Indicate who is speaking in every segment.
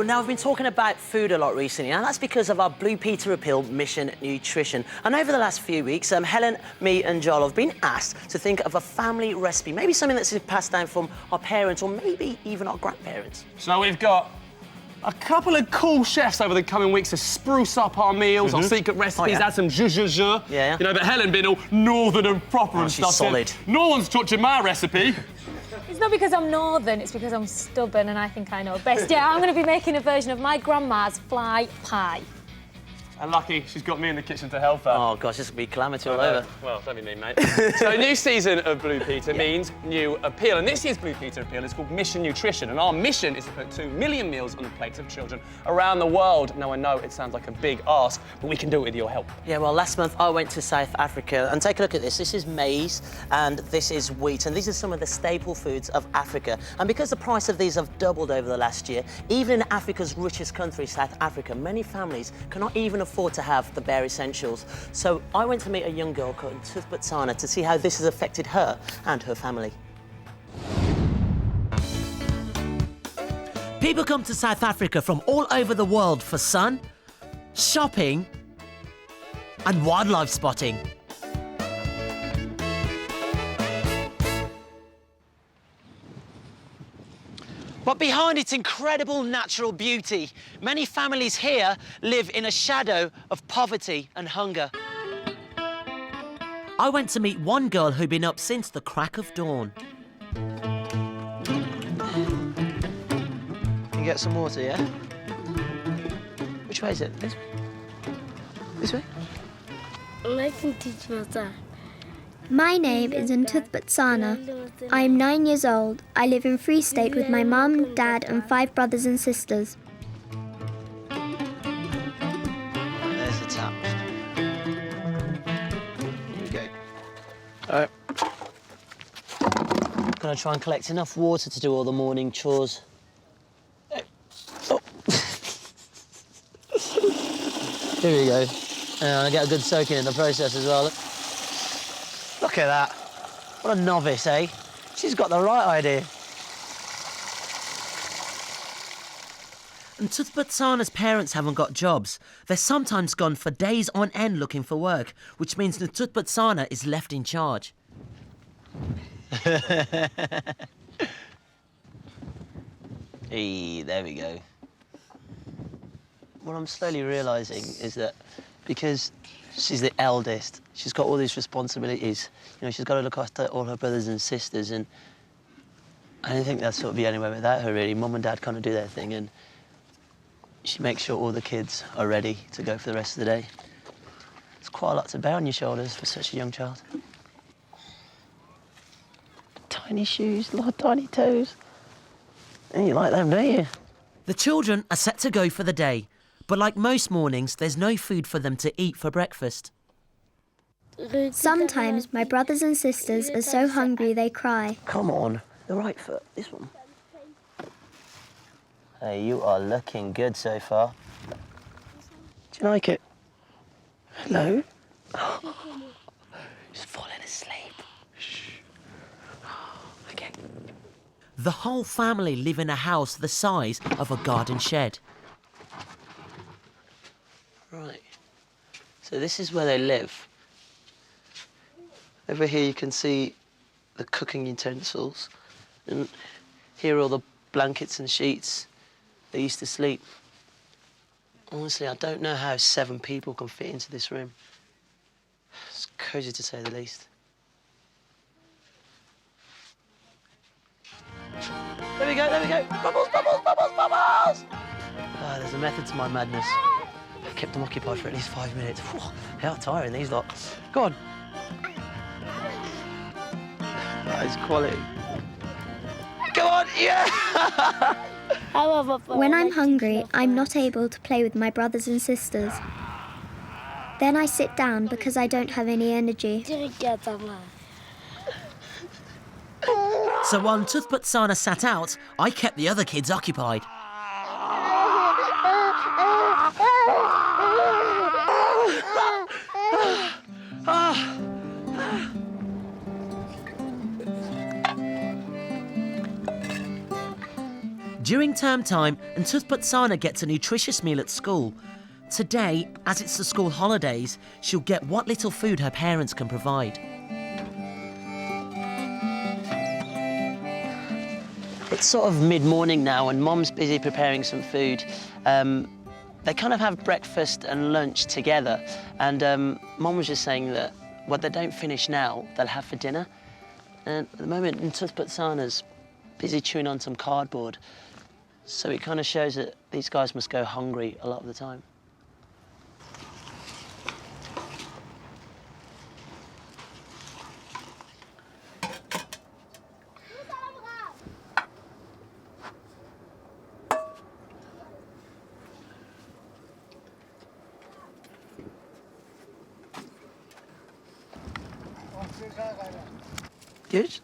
Speaker 1: now we've been talking about food a lot recently, and that's because of our Blue Peter Appeal Mission Nutrition. And over the last few weeks, Helen, me and Joel have been asked to think of a family recipe, maybe something that's been passed down from our parents or maybe even our grandparents.
Speaker 2: So we've got a couple of cool chefs over the coming weeks to spruce up our meals, our secret recipes, add some zhuzh.
Speaker 1: Yeah.
Speaker 2: You know, but Helen being all northern and proper and
Speaker 1: she's
Speaker 2: stuff.
Speaker 1: solid.
Speaker 2: No one's touching my recipe.
Speaker 3: It's not because I'm northern, it's because I'm stubborn and I think I know best. Yeah, I'm going to be making a version of my grandma's fly pie.
Speaker 2: And lucky, she's got me in the kitchen to help her.
Speaker 1: Oh, gosh, this will be calamity all over.
Speaker 2: Well, don't be mean, mate. So a new season of Blue Peter means new appeal. And this year's Blue Peter Appeal is called Mission Nutrition. And our mission is to put 2 million meals on the plates of children around the world. Now, I know it sounds like a big ask, but we can do it with your help.
Speaker 1: Yeah, well, last month I went to South Africa, and take a look at this. This is maize and this is wheat, and these are some of the staple foods of Africa. And because the price of these have doubled over the last year, even in Africa's richest country, South Africa, many families cannot even afford to have the bare essentials. So I went to meet a young girl called Tuth Botsana to see how this has affected her and her family. People come to South Africa from all over the world for sun, shopping, and wildlife spotting. But behind its incredible natural beauty, many families here live in a shadow of poverty and hunger. I went to meet one girl who'd been up since the crack of dawn. Can you get some water, yeah? Which way is it? This way? This way?
Speaker 4: I can teach myself. My name is Tuth Botsana. I am 9 years old. I live in Free State with my mum, dad and 5 brothers and sisters.
Speaker 1: There's the tap. Here we go. All right. Gonna try and collect enough water to do all the morning chores. Oh. Here we go. And I get a good soaking in the process as well. Look at that. What a novice, eh? She's got the right idea. And Tuth Botsana's parents haven't got jobs. They're sometimes gone for days on end looking for work, which means that Tuth Botsana is left in charge. Hey, there we go. What I'm slowly realising is that because she's the eldest, she's got all these responsibilities. You know, she's got to look after all her brothers and sisters, and I don't think that's sort of be anywhere without her, really. Mum and Dad kind of do their thing, and she makes sure all the kids are ready to go for the rest of the day. It's quite a lot to bear on your shoulders for such a young child. Tiny shoes, a lot of tiny toes. And you like them, don't you? The children are set to go for the day, but like most mornings, there's no food for them to eat for breakfast.
Speaker 4: Sometimes my brothers and sisters are so hungry they cry.
Speaker 1: Come on, the right foot, this one. Hey, you are looking good so far. Do you like it? Hello? She's falling asleep. Shh. Okay. The whole family live in a house the size of a garden shed. Right. So this is where they live. Over here you can see the cooking utensils, and here are all the blankets and sheets they used to sleep. Honestly, I don't know how 7 people can fit into this room. It's cosy to say the least. There we go, there we go. Bubbles, bubbles, bubbles, bubbles! Ah, there's a method to my madness. I've kept them occupied for at least 5 minutes. Whew, how tiring these lot. Go on. That is quality. Go on, yeah!
Speaker 4: When I'm hungry, I'm not able to play with my brothers and sisters. Then I sit down because I don't have any energy.
Speaker 1: So while Tuth Botsana sat out, I kept the other kids occupied.
Speaker 5: During term time, Ntuthpatsana gets a nutritious meal at school. Today, as it's the school holidays, she'll get what little food her parents can provide.
Speaker 1: It's sort of mid-morning now and Mom's busy preparing some food. They kind of have breakfast and lunch together, and Mom was just saying that what they don't finish now, they'll have for dinner. And at the moment, Ntuthpatsana's busy chewing on some cardboard, so it kind of shows that these guys must go hungry a lot of the time. Good?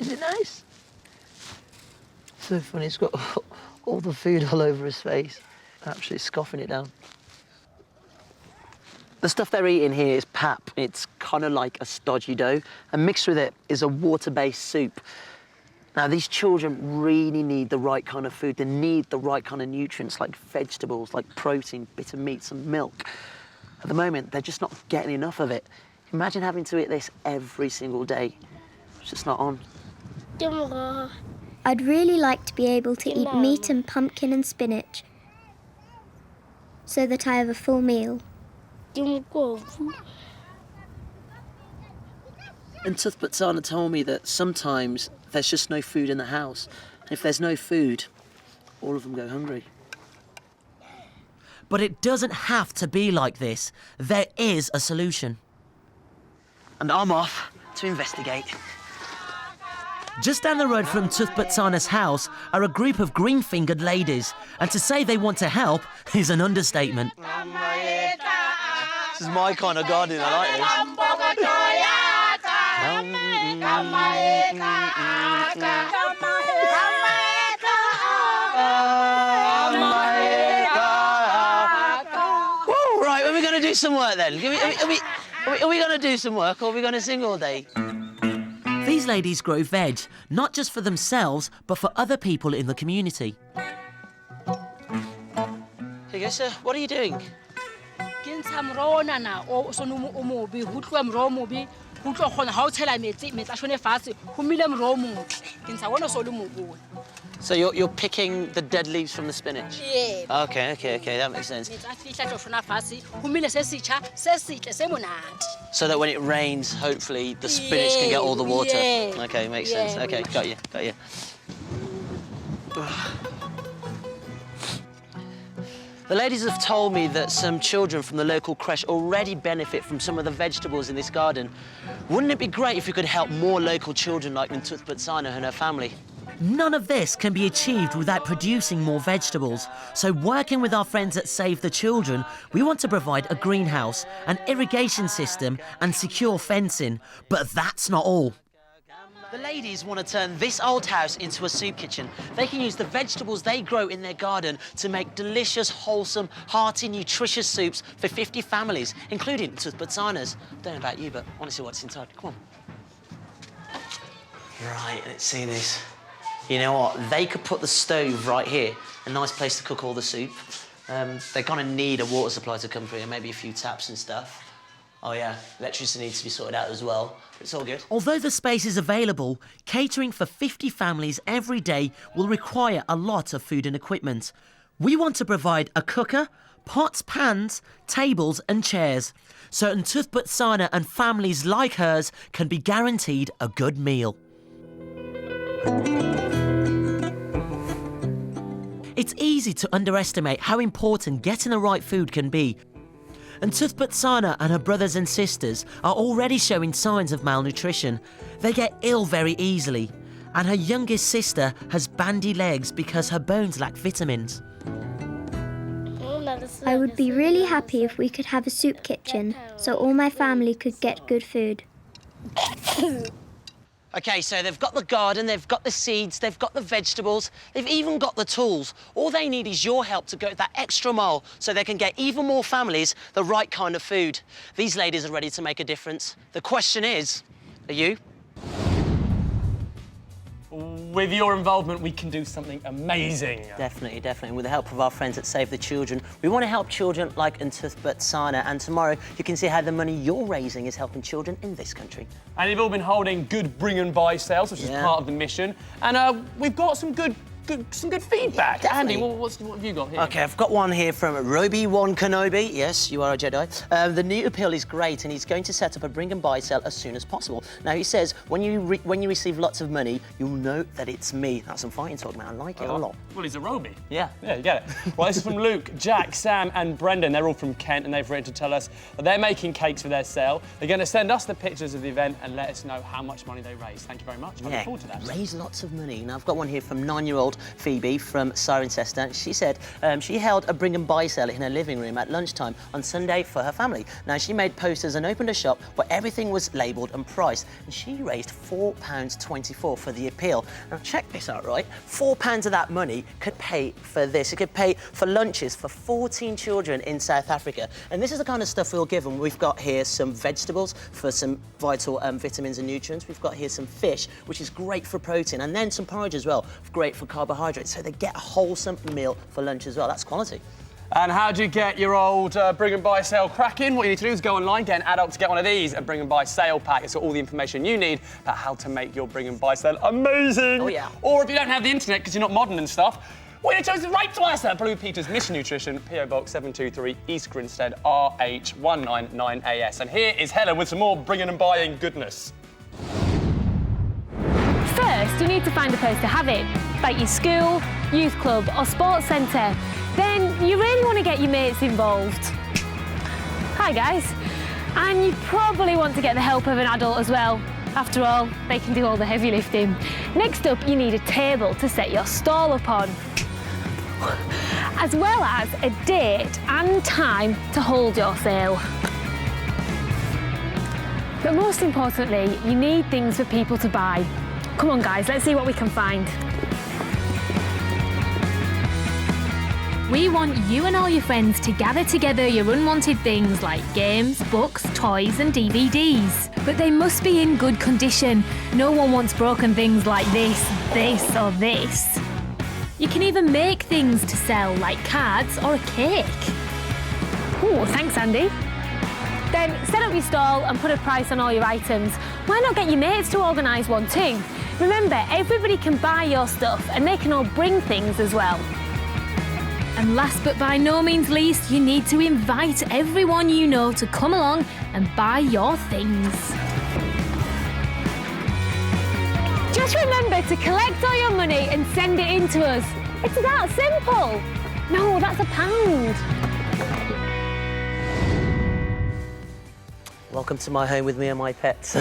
Speaker 1: Is it nice? So funny, he's got all the food all over his face. Absolutely scoffing it down. The stuff they're eating here is pap. It's kind of like a stodgy dough, and mixed with it is a water-based soup. Now, these children really need the right kind of food. They need the right kind of nutrients, like vegetables, like protein, bit of meat, some milk. At the moment, they're just not getting enough of it. Imagine having to eat this every single day. It's just not on.
Speaker 4: I'd really like to be able to eat meat and pumpkin and spinach so that I have a full meal.
Speaker 1: And Ntuthpatsana told me that sometimes there's just no food in the house. And if there's no food, all of them go hungry.
Speaker 5: But it doesn't have to be like this. There is a solution.
Speaker 1: And I'm off to investigate.
Speaker 5: Just down the road from Ntuthpatsana's house are a group of green-fingered ladies, and to say they want to help is an understatement.
Speaker 1: This is my kind of garden, I like this. Woo, right, when are we going to do some work then? Are we going to do some work, or are we going to sing all day?
Speaker 5: These ladies grow veg, not just for themselves, but for other people in the community.
Speaker 1: Here you go, sir. What are you doing? So you're picking the dead leaves from the spinach?
Speaker 6: Yeah.
Speaker 1: Okay, that makes sense. So that when it rains, hopefully the spinach can get all the water.
Speaker 6: Yeah.
Speaker 1: Okay, makes sense.
Speaker 6: Yeah.
Speaker 1: Okay, got you. The ladies have told me that some children from the local creche already benefit from some of the vegetables in this garden. Wouldn't it be great if we could help more local children like Ntuthpatsana and her family?
Speaker 5: None of this can be achieved without producing more vegetables. So working with our friends at Save the Children, we want to provide a greenhouse, an irrigation system and secure fencing. But that's not all.
Speaker 1: The ladies want to turn this old house into a soup kitchen. They can use the vegetables they grow in their garden to make delicious, wholesome, hearty, nutritious soups for 50 families, including Ntuthpatsana's. Don't know about you, but I want to see what's inside. Come on. Right, let's see this. You know what? They could put the stove right here, a nice place to cook all the soup. They're going to need a water supply to come through and maybe a few taps and stuff. Oh yeah, electricity needs to be sorted out as well. It's all good.
Speaker 5: Although the space is available, catering for 50 families every day will require a lot of food and equipment. We want to provide a cooker, pots, pans, tables and chairs, so Ntuthpatsana and families like hers can be guaranteed a good meal. It's easy to underestimate how important getting the right food can be. Ntuthpatsana and her brothers and sisters are already showing signs of malnutrition. They get ill very easily. And her youngest sister has bandy legs because her bones lack vitamins.
Speaker 4: I would be really happy if we could have a soup kitchen so all my family could get good food.
Speaker 1: OK, so they've got the garden, they've got the seeds, they've got the vegetables, they've even got the tools. All they need is your help to go that extra mile so they can get even more families the right kind of food. These ladies are ready to make a difference. The question is, are you?
Speaker 2: with your involvement, we can do something amazing.
Speaker 1: Definitely, definitely. With the help of our friends at Save the Children, we want to help children like Ntuthbert Sana. And tomorrow, you can see how the money you're raising is helping children in this country.
Speaker 2: And you've all been holding good bring and buy sales, which is part of the mission. And we've got some good feedback.
Speaker 1: Yeah,
Speaker 2: Andy,
Speaker 1: definitely.
Speaker 2: what have you got here?
Speaker 1: OK, I've got one here from Roby-Wan Kenobi. Yes, you are a Jedi. The new appeal is great, and he's going to set up a bring and buy sale as soon as possible. Now, he says, when you receive lots of money, you'll know that it's me. That's some fighting talk, man. I like it a lot.
Speaker 2: Well, he's a Roby.
Speaker 1: Yeah.
Speaker 2: Yeah, you get it. Well, this is from Luke, Jack, Sam and Brendan. They're all from Kent, and they've written to tell us that they're making cakes for their sale. They're going to send us the pictures of the event and let us know how much money they raise. Thank you very much. I look forward to that.
Speaker 1: Raise lots of money. Now, I've got one here from 9-year-old Phoebe from Cirencester. She said she held a bring and buy sale in her living room at lunchtime on Sunday for her family. Now, she made posters and opened a shop where everything was labelled and priced, and she raised £4.24 for the appeal. Now, check this out, right? £4 of that money could pay for this. It could pay for lunches for 14 children in South Africa. And this is the kind of stuff we'll give them. We've got here some vegetables for some vital vitamins and nutrients. We've got here some fish, which is great for protein, and then some porridge as well, great for carbohydrates. So they get a wholesome meal for lunch as well. That's quality.
Speaker 2: And how do you get your old bring and buy sale cracking? What you need to do is go online, get an adult to get one of these, a bring and buy sale pack. It's got all the information you need about how to make your bring and buy sale amazing.
Speaker 1: Oh, yeah.
Speaker 2: Or if you don't have the internet because you're not modern and stuff, well, you chose right to us at Blue Peter's Mission Nutrition, PO Box 723, East Grinstead, RH199AS. And here is Helen with some more bringing and buying goodness.
Speaker 3: First, you need to find a place to have it, like your school, youth club or sports centre. Then you really want to get your mates involved. Hi guys. And you probably want to get the help of an adult as well. After all, they can do all the heavy lifting. Next up, you need a table to set your stall up on, as well as a date and time to hold your sale. But most importantly, you need things for people to buy. Come on guys, let's see what we can find. We want you and all your friends to gather together your unwanted things like games, books, toys and DVDs. But they must be in good condition. No one wants broken things like this or this. You can even make things to sell like cards or a cake. Ooh, thanks Andy. Then set up your stall and put a price on all your items. Why not get your mates to organise one too? Remember, everybody can buy your stuff and they can all bring things as well. And last but by no means least, you need to invite everyone you know to come along and buy your things. Just remember to collect all your money and send it in to us. It's that simple. No, that's £1.
Speaker 1: Welcome to my home with me and my pets.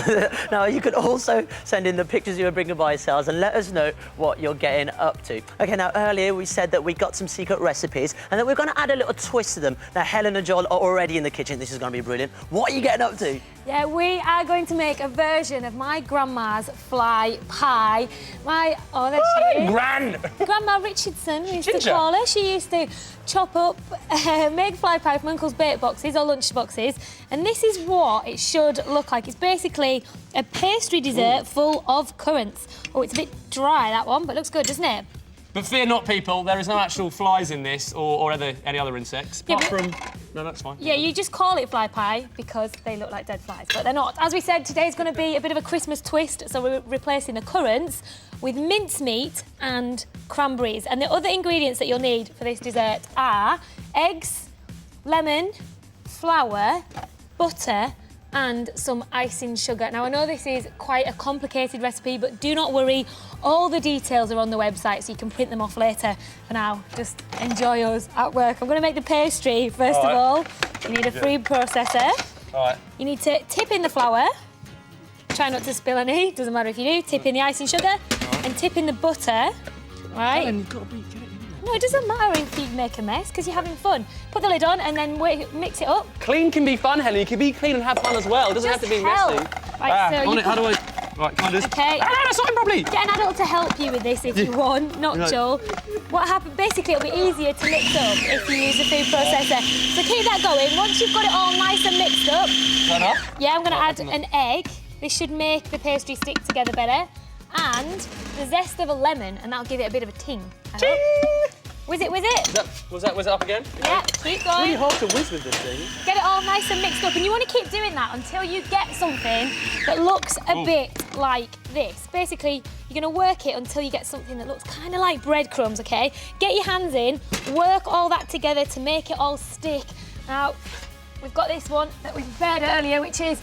Speaker 1: Now, you can also send in the pictures you were bringing by sales and let us know what you're getting up to. OK, now, earlier we said that we got some secret recipes and that we're going to add a little twist to them. Now, Helen and Joel are already in the kitchen. This is going to be brilliant. What are you getting up to?
Speaker 3: Yeah, we are going to make a version of my grandma's fly pie. Oh, there she is.
Speaker 2: Grand!
Speaker 3: Grandma Richardson, we used to
Speaker 2: Ginger.
Speaker 3: call her. She used to chop up, make fly pie from Uncle's bake boxes or lunch boxes. And this is what it should look like. It's basically a pastry dessert full of currants. Oh, it's a bit dry, that one, but looks good, doesn't it?
Speaker 2: But fear not, people, there is no actual flies in this or any other insects, apart
Speaker 3: Yeah,
Speaker 2: from... No, that's fine.
Speaker 3: Yeah, you just call it fly pie because they look like dead flies, but they're not. As we said, today's going to be a bit of a Christmas twist, so we're replacing the currants with mincemeat and cranberries. And the other ingredients that you'll need for this dessert are eggs, lemon, flour, butter, and some icing sugar. Now, I know this is quite a complicated recipe, but do not worry. All the details are on the website, so you can print them off later. For now, just enjoy us at work. I'm going to make the pastry, first of all. You need a food processor.
Speaker 2: All right.
Speaker 3: You need to tip in the flour. Try not to spill any, doesn't matter if you do. Tip in the icing sugar and tip in the butter, right?
Speaker 2: You've got to get it in there.
Speaker 3: No, it doesn't matter if you make a mess, because you're having fun. Put the lid on and then mix it up.
Speaker 2: Clean can be fun, Helen. You can be clean and have fun as well. It doesn't have to be
Speaker 3: help.
Speaker 2: messy.
Speaker 3: Right, so
Speaker 2: on
Speaker 3: you
Speaker 2: it, how do I... Right, can I just...
Speaker 3: Okay.
Speaker 2: Ah, that's not properly.
Speaker 3: Get an adult to help you with this if you want, not
Speaker 2: Right.
Speaker 3: Joel. What happened, basically it'll be easier to mix up if you use a food processor. So keep that going. Once you've got it all nice and mixed up,
Speaker 2: Turn off.
Speaker 3: yeah, I'm going to add an egg. This should make the pastry stick together better. and the zest of a lemon, and that'll give it a bit of a ting. I hope. Whiz it, whiz it.
Speaker 2: Was that up again?
Speaker 3: Yeah, keep
Speaker 2: It's really
Speaker 3: going.
Speaker 2: hard to whiz with this thing.
Speaker 3: Get it all nice and mixed up, and you want to keep doing that until you get something that looks a bit like this. Basically, you're going to work it until you get something that looks kind of like breadcrumbs, OK? Get your hands in, work all that together to make it all stick. Now, we've got this one that we prepared earlier, which is,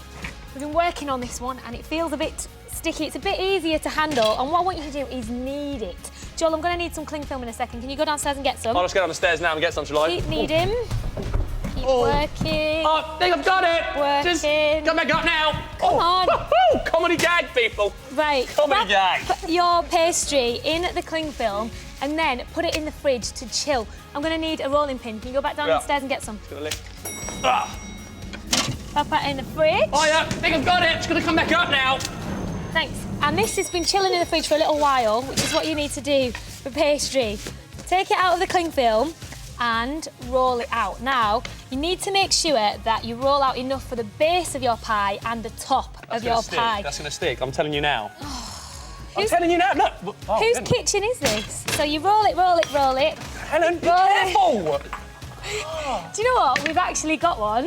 Speaker 3: we've been working on this one, and it feels a bit sticky. It's a bit easier to handle, and what I want you to do is knead it. Joel, I'm going to need some cling film in a second. Can you go downstairs and get some?
Speaker 2: I'll just get down the stairs now and get some, shall I?
Speaker 3: Keep kneading. Keep working.
Speaker 2: Oh, I think I've got it.
Speaker 3: Working.
Speaker 2: Just come back up now.
Speaker 3: Come on.
Speaker 2: Woo-hoo! Comedy gag, people.
Speaker 3: Right.
Speaker 2: Comedy gag.
Speaker 3: Put your pastry in the cling film and then put it in the fridge to chill. I'm going to need a rolling pin. Can you go back down the stairs and get some?
Speaker 2: Gonna lift. Ah.
Speaker 3: Pop that in the fridge.
Speaker 2: Oh yeah, I think I've got it. It's gonna come back up now.
Speaker 3: Thanks. And this has been chilling in the fridge for a little while, which is what you need to do for pastry. Take it out of the cling film and roll it out. Now, you need to make sure that you roll out enough for the base of your pie and the top of your pie.
Speaker 2: That's gonna stick. I'm telling you now. I'm telling you now. Look. Oh,
Speaker 3: Whose
Speaker 2: Helen.
Speaker 3: kitchen is this? So you roll it, roll it, roll it.
Speaker 2: Helen, be
Speaker 3: Roll it.
Speaker 2: careful.
Speaker 3: Do you know what? We've actually got one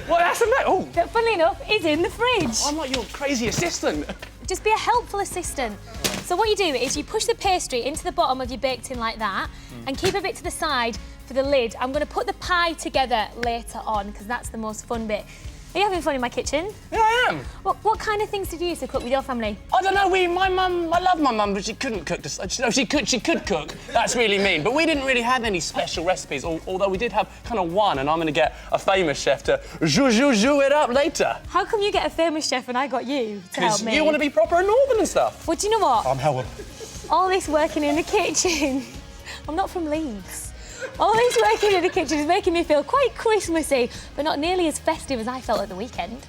Speaker 2: Well, that's a oh.
Speaker 3: that, funnily enough, is in the fridge.
Speaker 2: I'm like your crazy assistant.
Speaker 3: Just be a helpful assistant. So what you do is you push the pastry into the bottom of your baked tin like that and keep a bit to the side for the lid. I'm going to put the pie together later on because that's the most fun bit. Are you having fun in my kitchen?
Speaker 2: Yeah, I am.
Speaker 3: What kind of things did you used to cook with your family?
Speaker 2: I don't know. My mum. I love my mum, but she couldn't cook. No, she could cook. That's really mean. But we didn't really have any special recipes. Although we did have kind of one, and I'm going to get a famous chef to zhuzh it up later.
Speaker 3: How come you get a famous chef and I got you to help
Speaker 2: Because
Speaker 3: me?
Speaker 2: you want to be proper and northern and stuff.
Speaker 3: Well, do you know what?
Speaker 2: I'm Helen.
Speaker 3: All this working in the kitchen. I'm not from Leeds. All this working in the kitchen is making me feel quite Christmassy, but not nearly as festive as I felt at the weekend.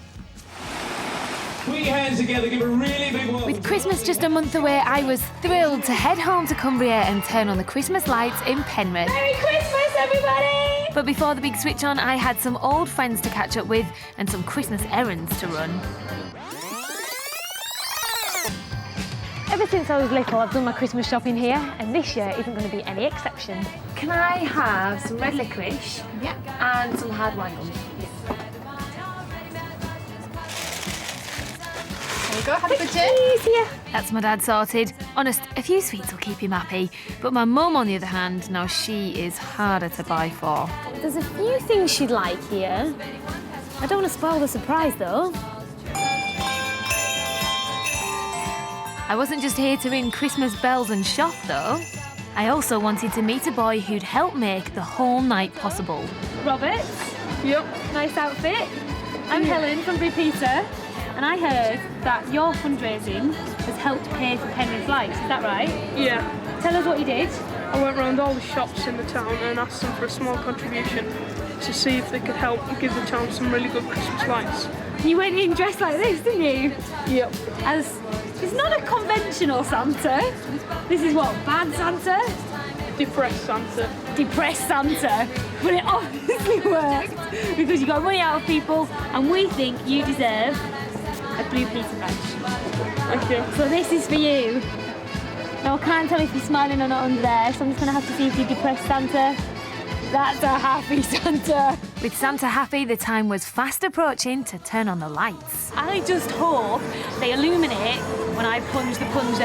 Speaker 6: Put your hands together, give a really big welcome.
Speaker 3: With Christmas just a month away, I was thrilled to head home to Cumbria and turn on the Christmas lights in Penrith. Merry Christmas, everybody! But before the big switch on, I had some old friends to catch up with and some Christmas errands to run. Ever since I was little, I've done my Christmas shopping here, and this year isn't going to be any exception. Can I have some red licorice? Yeah. And some hard wine gums?
Speaker 7: There you go, have a good day.
Speaker 3: Easier. That's my dad sorted. Honest, a few sweets will keep him happy. But my mum, on the other hand, now she is harder to buy for. There's a few things she'd like here. I don't want to spoil the surprise, though. I wasn't just here to ring Christmas bells and shop, though. I also wanted to meet a boy who'd help make the whole night possible. Robert?
Speaker 7: Yep.
Speaker 3: Nice outfit. I'm Helen from Blue Peter, and I heard that your fundraising has helped pay for Penrith Lights. Is that right?
Speaker 7: Yeah.
Speaker 3: Tell us what you did.
Speaker 7: I went round all the shops in the town and asked them for a small contribution to see if they could help give the town some really good Christmas lights.
Speaker 3: You went in dressed like this, didn't you?
Speaker 7: Yep.
Speaker 3: As it's not a conventional Santa. This is what, bad Santa?
Speaker 7: Depressed Santa.
Speaker 3: Depressed Santa. But it obviously worked because you got money out of people, and we think you deserve a Blue Peter badge.
Speaker 7: Thank you.
Speaker 3: So this is for you. Now I can't tell if you're smiling or not under there, so I'm just going to have to see if you're depressed Santa. That's a happy Santa. With Santa happy, the time was fast approaching to turn on the lights. I just hope they illuminate when I plunge the plunger.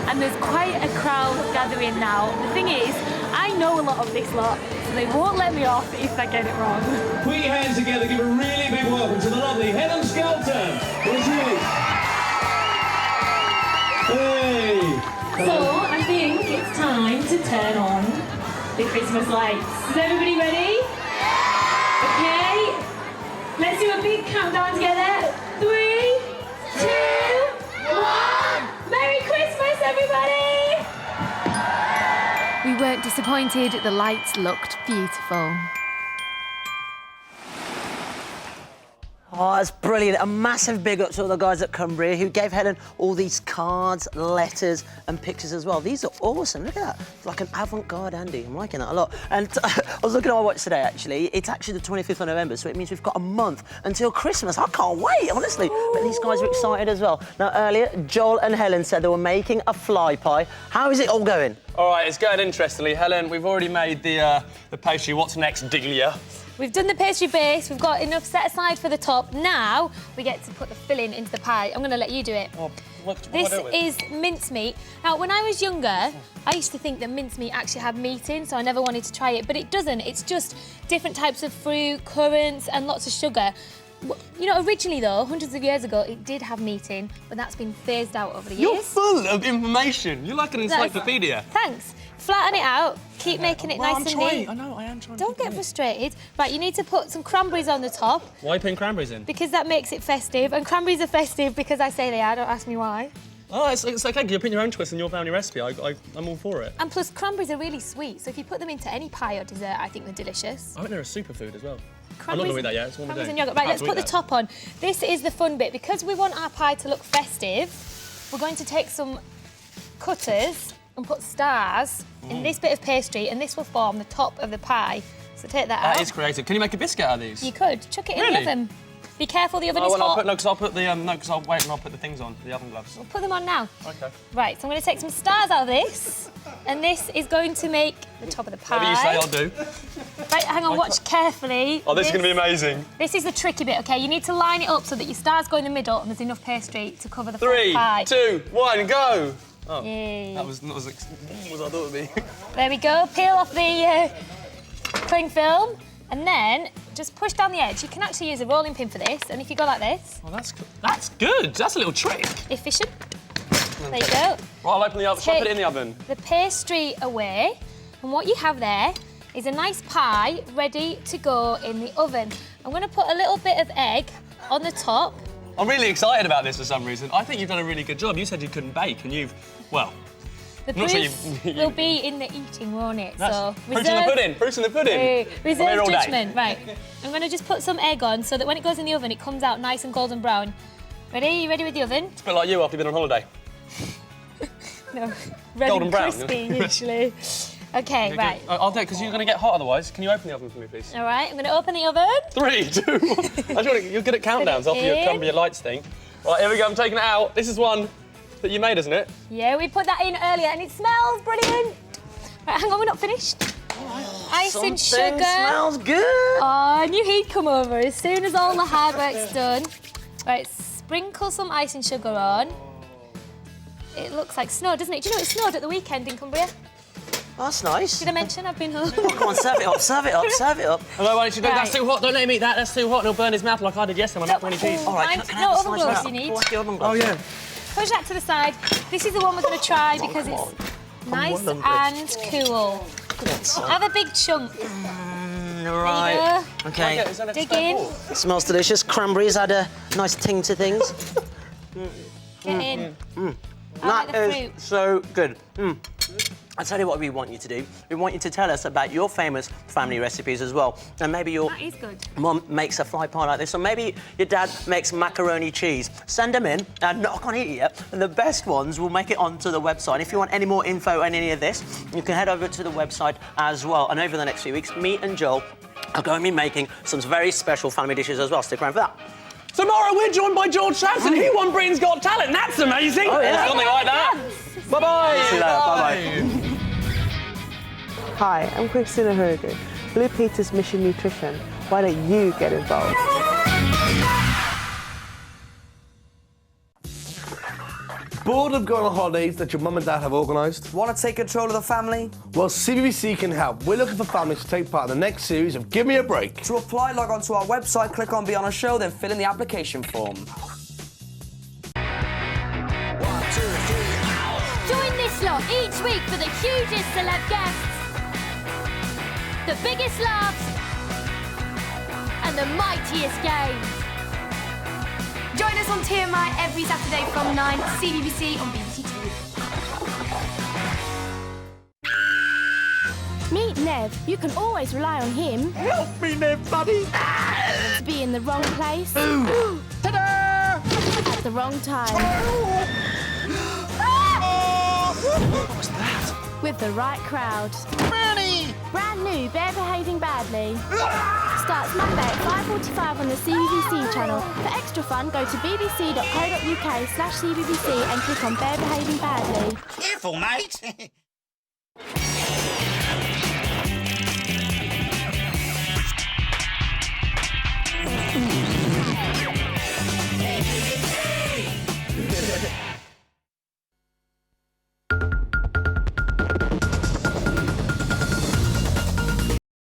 Speaker 3: And there's quite a crowd gathering now. The thing is, I know a lot of this lot, so they won't let me off if I get it wrong.
Speaker 6: Put your hands together, give a really big welcome to the lovely Helen Skelton. Bonjour. Hey.
Speaker 3: So I think it's time to turn on the Christmas lights. Is everybody ready? Okay. Let's do a big countdown together. 3, 2, 1. Merry Christmas, everybody! We weren't disappointed. The lights looked beautiful.
Speaker 1: Oh, that's brilliant. A massive big up to all the guys at Cumbria who gave Helen all these cards, letters and pictures as well. These are awesome. Look at that. It's like an avant-garde Andy. I'm liking that a lot. And I was looking at my watch today, actually. It's actually the 25th of November, so it means we've got a month until Christmas. I can't wait, honestly. But these guys are excited as well. Now, earlier, Joel and Helen said they were making a fly pie. How is it all going?
Speaker 2: All right, it's going interestingly. Helen, we've already made the pastry. What's next, Delia?
Speaker 3: We've done the pastry base, we've got enough set aside for the top. Now we get to put the filling into the pie. I'm going to let you do it.
Speaker 2: Well, what
Speaker 3: This
Speaker 2: do I do with it?
Speaker 3: is mincemeat. Now, when I was younger, I used to think that mincemeat actually had meat in, so I never wanted to try it, but it doesn't. It's just different types of fruit, currants, and lots of sugar. You know, originally though, hundreds of years ago, it did have meat in, but that's been phased out over the years.
Speaker 2: You're full of information. You're like an encyclopedia.
Speaker 3: Thanks. Flatten it out, keep making it
Speaker 2: Well,
Speaker 3: nice
Speaker 2: I'm
Speaker 3: and
Speaker 2: trying.
Speaker 3: neat.
Speaker 2: I know, I am trying.
Speaker 3: Don't get frustrated. Right, you need to put some cranberries on the top
Speaker 2: Why are you putting cranberries in?
Speaker 3: because that makes it festive, and cranberries are festive because I say they are, don't ask me why.
Speaker 2: Oh, it's okay. You're putting your own twist on your family recipe. I'm all for it.
Speaker 3: And plus, cranberries are really sweet, so if you put them into any pie or dessert, I think they're delicious.
Speaker 2: I think they're a superfood as well. I'm not going to eat that yet. It's what we're
Speaker 3: Cranberries
Speaker 2: doing.
Speaker 3: and yogurt. Right, let's
Speaker 2: Can't
Speaker 3: put the
Speaker 2: eat that.
Speaker 3: top on. This is the fun bit. Because we want our pie to look festive, we're going to take some cutters and put stars in this bit of pastry, and this will form the top of the pie. So take that out.
Speaker 2: That is creative. Can you make a biscuit out of these?
Speaker 3: You could. Chuck it in the
Speaker 2: Really?
Speaker 3: oven. Be careful, the oven
Speaker 2: Oh,
Speaker 3: is
Speaker 2: well,
Speaker 3: hot.
Speaker 2: I'll put the I'll wait and I'll put the things on, the oven gloves.
Speaker 3: Put them on now.
Speaker 2: Okay.
Speaker 3: Right, so I'm going to take some stars out of this, and this is going to make the top of the pie.
Speaker 2: Whatever you say, I'll do.
Speaker 3: Right, hang on, watch carefully.
Speaker 2: Oh, this is going to be amazing.
Speaker 3: This is the tricky bit, okay? You need to line it up so that your stars go in the middle and there's enough pastry to cover the full
Speaker 2: 3,
Speaker 3: pie.
Speaker 2: 2, 1, go! Oh,
Speaker 3: Yay.
Speaker 2: that was not as as I thought it would be.
Speaker 3: There we go. Peel off the cling film, and then just push down the edge. You can actually use a rolling pin for this, and if you go like this,
Speaker 2: Oh, that's good. That's a little trick.
Speaker 3: efficient. There you go.
Speaker 2: Right, I'll open the oven. Shall I put it in the oven?
Speaker 3: The pastry away, and what you have there is a nice pie ready to go in the oven. I'm going to put a little bit of egg on the top.
Speaker 2: I'm really excited about this for some reason. I think you've done a really good job. You said you couldn't bake, and you've, well,
Speaker 3: The
Speaker 2: I'm not sure
Speaker 3: proof
Speaker 2: you-
Speaker 3: will be in the eating, won't it? So
Speaker 2: proof's in the pudding. Proof's in the pudding. I'm
Speaker 3: reserve
Speaker 2: here all day.
Speaker 3: judgment. Right. I'm going to just put some egg on so that when it goes in the oven, it comes out nice and golden brown. Ready? You ready with the oven?
Speaker 2: It's a bit like you after you've been on holiday.
Speaker 3: No. Red
Speaker 2: Golden
Speaker 3: and
Speaker 2: brown.
Speaker 3: crispy, usually. Okay, right.
Speaker 2: I'll do it because you're going to get hot otherwise. Can you open the oven for me, please?
Speaker 3: All right, I'm going to open the oven.
Speaker 2: 3, 2, 1. You're good at countdowns after your
Speaker 3: in.
Speaker 2: Cumbria Lights thing. Right, here we go. I'm taking it out. This is one that you made, isn't it?
Speaker 3: Yeah, we put that in earlier and it smells brilliant. Right, hang on, we're not finished. Ice and sugar.
Speaker 1: Smells good.
Speaker 3: Oh, and you heat come over as soon as all the hard work's done. Right, sprinkle some ice and sugar on. It looks like snow, doesn't it? Do you know it snowed at the weekend in Cumbria?
Speaker 1: Oh, that's nice.
Speaker 3: Did I mention I've been home?
Speaker 1: Come on, serve it up, serve it up, serve it up.
Speaker 2: Hello, why don't you do That's
Speaker 3: Right.
Speaker 2: too hot. Don't let him eat that. That's too hot. And he'll burn his mouth like I did yesterday when I macaroni cheese.
Speaker 1: All right,
Speaker 3: Mind-
Speaker 1: can I
Speaker 3: no
Speaker 1: have a
Speaker 3: oven
Speaker 1: slice
Speaker 3: gloves
Speaker 1: of
Speaker 3: you
Speaker 1: that?
Speaker 3: need.
Speaker 1: What's the oven gloves?
Speaker 3: Push that to the side. This is the one we're going to try because it's nice and cool. Have a big chunk.
Speaker 1: Right.
Speaker 3: There
Speaker 1: Okay.
Speaker 3: you go. Dig in.
Speaker 1: It smells delicious. Cranberries add a nice ting to things.
Speaker 3: Get in. I like the
Speaker 1: That
Speaker 3: fruit.
Speaker 1: is so good. I tell you what we want you to do. We want you to tell us about your famous family recipes as well. And maybe your
Speaker 3: That is good.
Speaker 1: mum makes a fly pie like this, or maybe your dad makes macaroni cheese. Send them in, and I can't eat it yet. And the best ones will make it onto the website. If you want any more info on any of this, you can head over to the website as well. And over the next few weeks, me and Joel are going to be making some very special family dishes as well. Stick around for that.
Speaker 2: Tomorrow we're joined by George Sampson. He won Britain's Got Talent. That's amazing.
Speaker 1: Oh, yeah.
Speaker 2: Something like that. Bye-bye.
Speaker 1: See you later. Bye-bye.
Speaker 8: Hi, I'm Christina Hogan, Blue Peter's Mission Nutrition. Why don't you get involved?
Speaker 9: Bored of going on holidays that your mum and dad have organised?
Speaker 10: Want to take control of the family?
Speaker 9: Well, CBBC can help. We're looking for families to take part in the next series of Give Me a Break.
Speaker 10: To apply, log on to our website, click on Be on a Show, then fill in the application form.
Speaker 3: Join this lot each week for the hugest celeb guests, the biggest laughs, and the mightiest games.
Speaker 11: Join us on TMI every Saturday from 9, CBBC on BBC Two.
Speaker 12: Meet Nev. You can always rely on him.
Speaker 13: Help me, Nev, buddy!
Speaker 12: To be in the wrong place.
Speaker 13: Ta-da!
Speaker 12: At the wrong time.
Speaker 13: What was that?
Speaker 12: With the right crowd.
Speaker 13: Bernie!
Speaker 12: Brand new Bear Behaving Badly. Starts Monday at 5:45 on the CBBC channel. For extra fun, go to bbc.co.uk/CBBC and click on Bear Behaving Badly.
Speaker 13: Careful, mate!